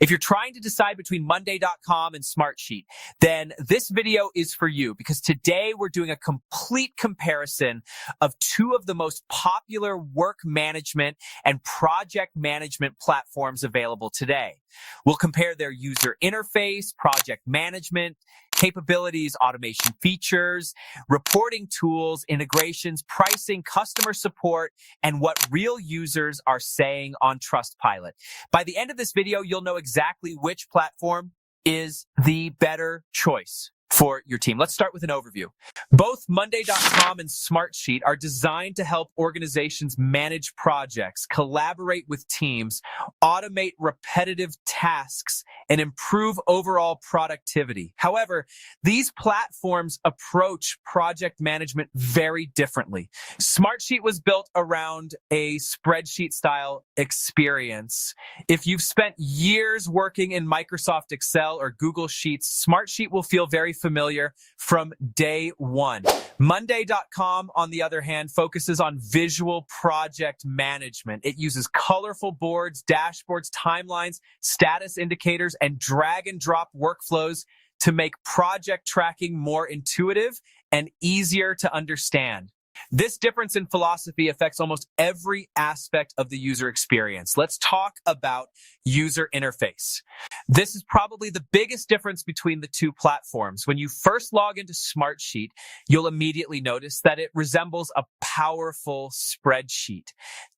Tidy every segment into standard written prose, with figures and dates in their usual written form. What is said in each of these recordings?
If you're trying to decide between Monday.com and Smartsheet, then this video is for you because today we're doing a complete comparison of two of the most popular work management and project management platforms available today. We'll compare their user interface, project management, capabilities, automation features, reporting tools, integrations, pricing, customer support, and what real users are saying on Trustpilot. By the end of this video, you'll know exactly which platform is the better choice for your team. Let's start with an overview. Both Monday.com and Smartsheet are designed to help organizations manage projects, collaborate with teams, automate repetitive tasks, and improve overall productivity. However, these platforms approach project management very differently. Smartsheet was built around a spreadsheet-style experience. If you've spent years working in Microsoft Excel or Google Sheets, Smartsheet will feel very familiar from day one. Monday.com, on the other hand, focuses on visual project management. It uses colorful boards, dashboards, timelines, status indicators, and drag and drop workflows to make project tracking more intuitive and easier to understand. This difference in philosophy affects almost every aspect of the user experience. Let's talk about user interface. This is probably the biggest difference between the two platforms. When you first log into Smartsheet, you'll immediately notice that it resembles a powerful spreadsheet.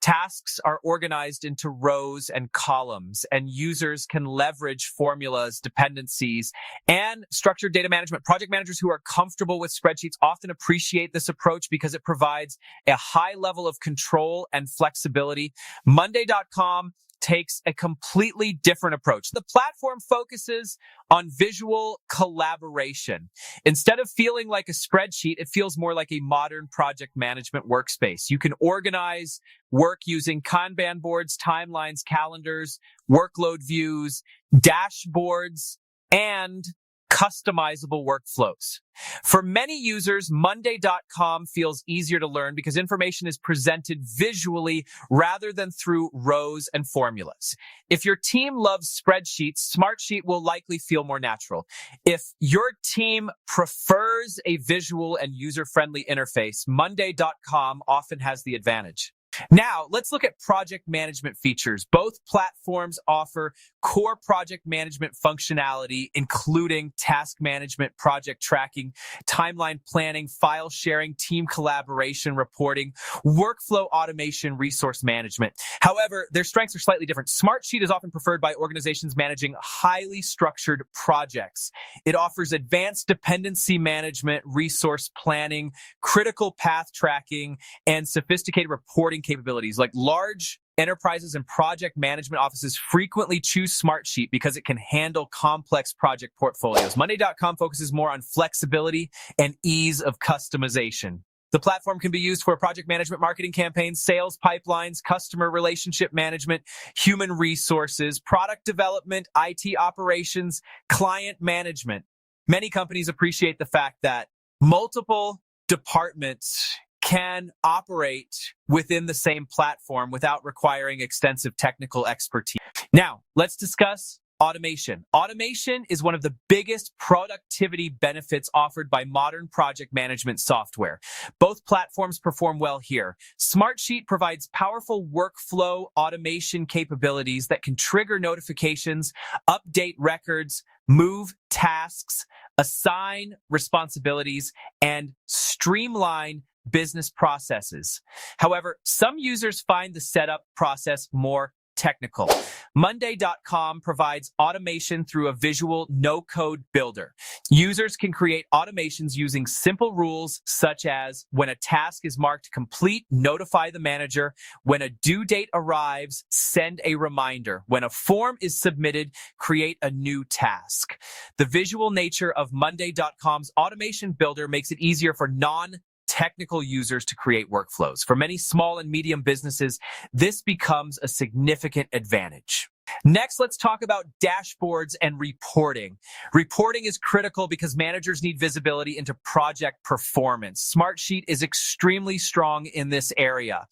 Tasks are organized into rows and columns, and users can leverage formulas, dependencies, and structured data management. Project managers who are comfortable with spreadsheets often appreciate this approach because it provides a high level of control and flexibility. Monday.com takes a completely different approach. The platform focuses on visual collaboration. Instead of feeling like a spreadsheet, it feels more like a modern project management workspace. You can organize work using Kanban boards, timelines, calendars, workload views, dashboards, and customizable workflows. For many users, Monday.com feels easier to learn because information is presented visually rather than through rows and formulas. If your team loves spreadsheets, Smartsheet will likely feel more natural. If your team prefers a visual and user-friendly interface, Monday.com often has the advantage. Now, let's look at project management features. Both platforms offer core project management functionality, including task management, project tracking, timeline planning, file sharing, team collaboration, reporting, workflow automation, resource management. However, their strengths are slightly different. Smartsheet is often preferred by organizations managing highly structured projects. It offers advanced dependency management, resource planning, critical path tracking, and sophisticated reporting capabilities. Like large enterprises and project management offices frequently choose Smartsheet because it can handle complex project portfolios. Monday.com focuses more on flexibility and ease of customization. The platform can be used for project management, marketing campaigns, sales pipelines, customer relationship management, human resources, product development, IT operations, client management. Many companies appreciate the fact that multiple departments can operate within the same platform without requiring extensive technical expertise. Now, let's discuss automation. Automation is one of the biggest productivity benefits offered by modern project management software. Both platforms perform well here. Smartsheet provides powerful workflow automation capabilities that can trigger notifications, update records, move tasks, assign responsibilities, and streamline business processes. However, some users find the setup process more technical. Monday.com provides automation through a visual no-code builder. Users can create automations using simple rules such as when a task is marked complete, notify the manager. When a due date arrives, send a reminder. When a form is submitted, create a new task. The visual nature of Monday.com's automation builder makes it easier for non-technical users to create workflows. For many small and medium businesses, this becomes a significant advantage. Next, let's talk about dashboards and reporting. Reporting is critical because managers need visibility into project performance. Smartsheet is extremely strong in this area.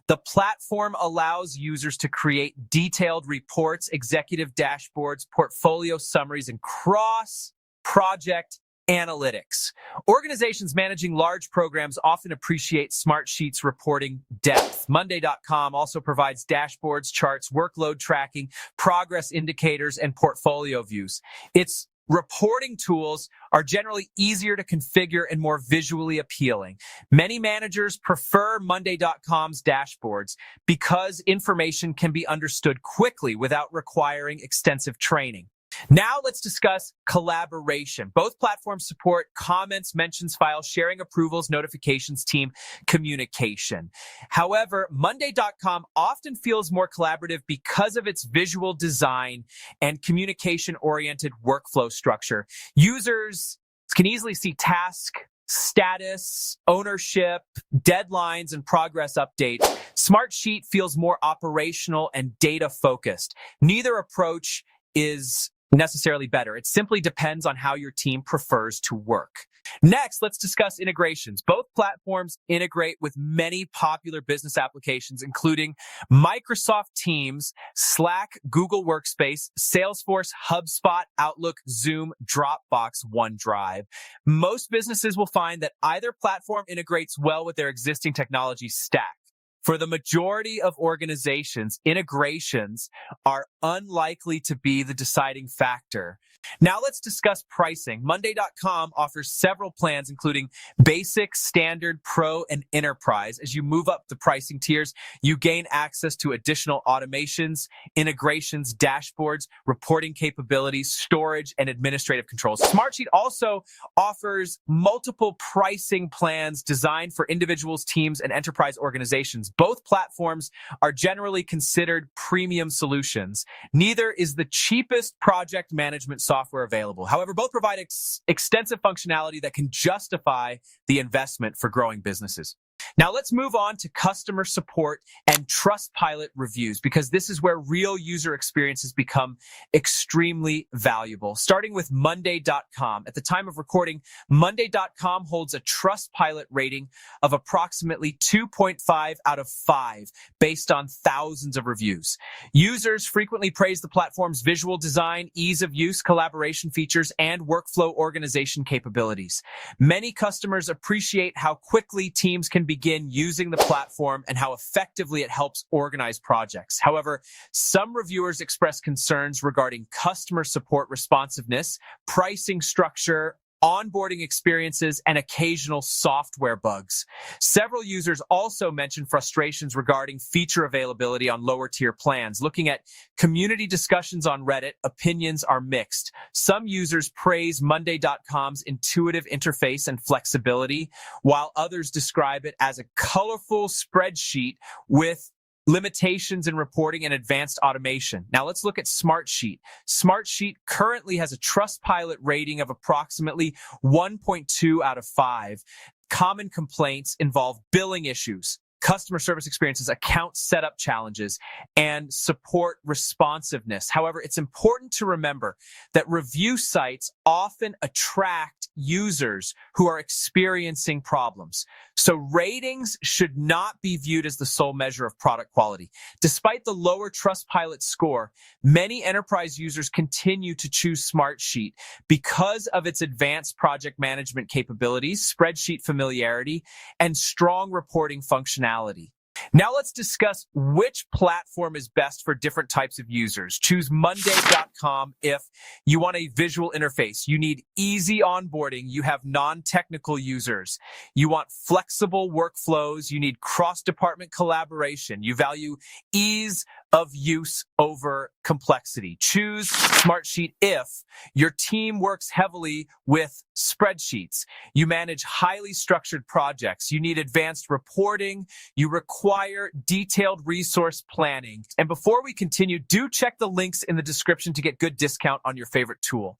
The platform allows users to create detailed reports, executive dashboards, portfolio summaries, and cross-project analytics. Organizations managing large programs often appreciate Smartsheet's reporting depth. Monday.com also provides dashboards, charts, workload tracking, progress indicators, and portfolio views. Its reporting tools are generally easier to configure and more visually appealing. Many managers prefer Monday.com's dashboards because information can be understood quickly without requiring extensive training. Now let's discuss collaboration. Both platforms support comments, mentions, files, sharing, approvals, notifications, team communication. However, Monday.com often feels more collaborative because of its visual design and communication-oriented workflow structure. Users can easily see task status, ownership, deadlines, and progress updates. Smartsheet feels more operational and data-focused. Neither approach is necessarily better. It simply depends on how your team prefers to work. Next, let's discuss integrations. Both platforms integrate with many popular business applications, including Microsoft Teams, Slack, Google Workspace, Salesforce, HubSpot, Outlook, Zoom, Dropbox, OneDrive. Most businesses will find that either platform integrates well with their existing technology stack. For the majority of organizations, integrations are unlikely to be the deciding factor. Now let's discuss pricing. Monday.com offers several plans, including Basic, Standard, Pro, and Enterprise. As you move up the pricing tiers, you gain access to additional automations, integrations, dashboards, reporting capabilities, storage, and administrative controls. Smartsheet also offers multiple pricing plans designed for individuals, teams, and enterprise organizations. Both platforms are generally considered premium solutions. Neither is the cheapest project management software available. However, both provide extensive functionality that can justify the investment for growing businesses. Now let's move on to customer support and Trustpilot reviews, because this is where real user experiences become extremely valuable. Starting with Monday.com. At the time of recording, Monday.com holds a Trustpilot rating of approximately 2.5 out of 5 based on thousands of reviews. Users frequently praise the platform's visual design, ease of use, collaboration features, and workflow organization capabilities. Many customers appreciate how quickly teams can begin using the platform and how effectively it helps organize projects. However, some reviewers express concerns regarding customer support responsiveness, pricing structure, onboarding experiences, and occasional software bugs. Several users also mention frustrations regarding feature availability on lower tier plans. Looking at community discussions on Reddit, opinions are mixed. Some users praise Monday.com's intuitive interface and flexibility, while others describe it as a colorful spreadsheet with limitations in reporting and advanced automation. Now let's look at Smartsheet. Smartsheet currently has a Trustpilot rating of approximately 1.2 out of 5. Common complaints involve billing issues, customer service experiences, account setup challenges, and support responsiveness. However, it's important to remember that review sites often attract users who are experiencing problems. So ratings should not be viewed as the sole measure of product quality. Despite the lower Trustpilot score, many enterprise users continue to choose Smartsheet because of its advanced project management capabilities, spreadsheet familiarity, and strong reporting functionality. Now let's discuss which platform is best for different types of users. Choose Monday.com if you want a visual interface. You need easy onboarding. You have non-technical users. You want flexible workflows. You need cross-department collaboration. You value ease of use over complexity. Choose Smartsheet if your team works heavily with spreadsheets. You manage highly structured projects. You need advanced reporting. You require detailed resource planning. And before we continue, do check the links in the description to get good discount on your favorite tool.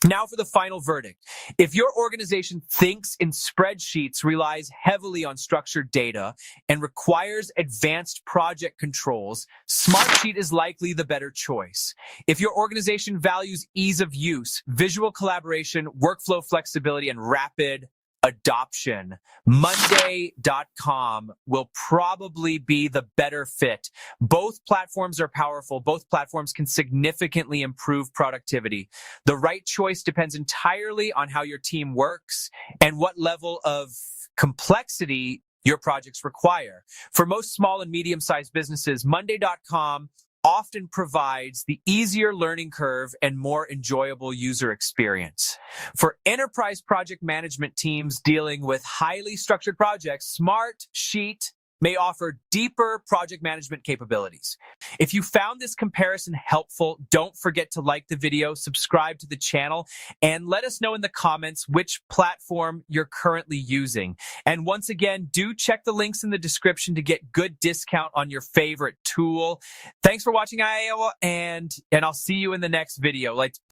Now for the final verdict. If your organization thinks in spreadsheets, relies heavily on structured data, and requires advanced project controls, Smartsheet is likely the better choice. If your organization values ease of use, visual collaboration, workflow flexibility, and rapid adoption, Monday.com will probably be the better fit. Both platforms are powerful. Both platforms can significantly improve productivity. The right choice depends entirely on how your team works and what level of complexity your projects require. For most small and medium-sized businesses, Monday.com often provides the easier learning curve and more enjoyable user experience. For enterprise project management teams dealing with highly structured projects, Smartsheet may offer deeper project management capabilities. If you found this comparison helpful, don't forget to like the video, subscribe to the channel, and let us know in the comments which platform you're currently using. And once again, do check the links in the description to get good discount on your favorite tool. Thanks for watching, Iowa, and I'll see you in the next video.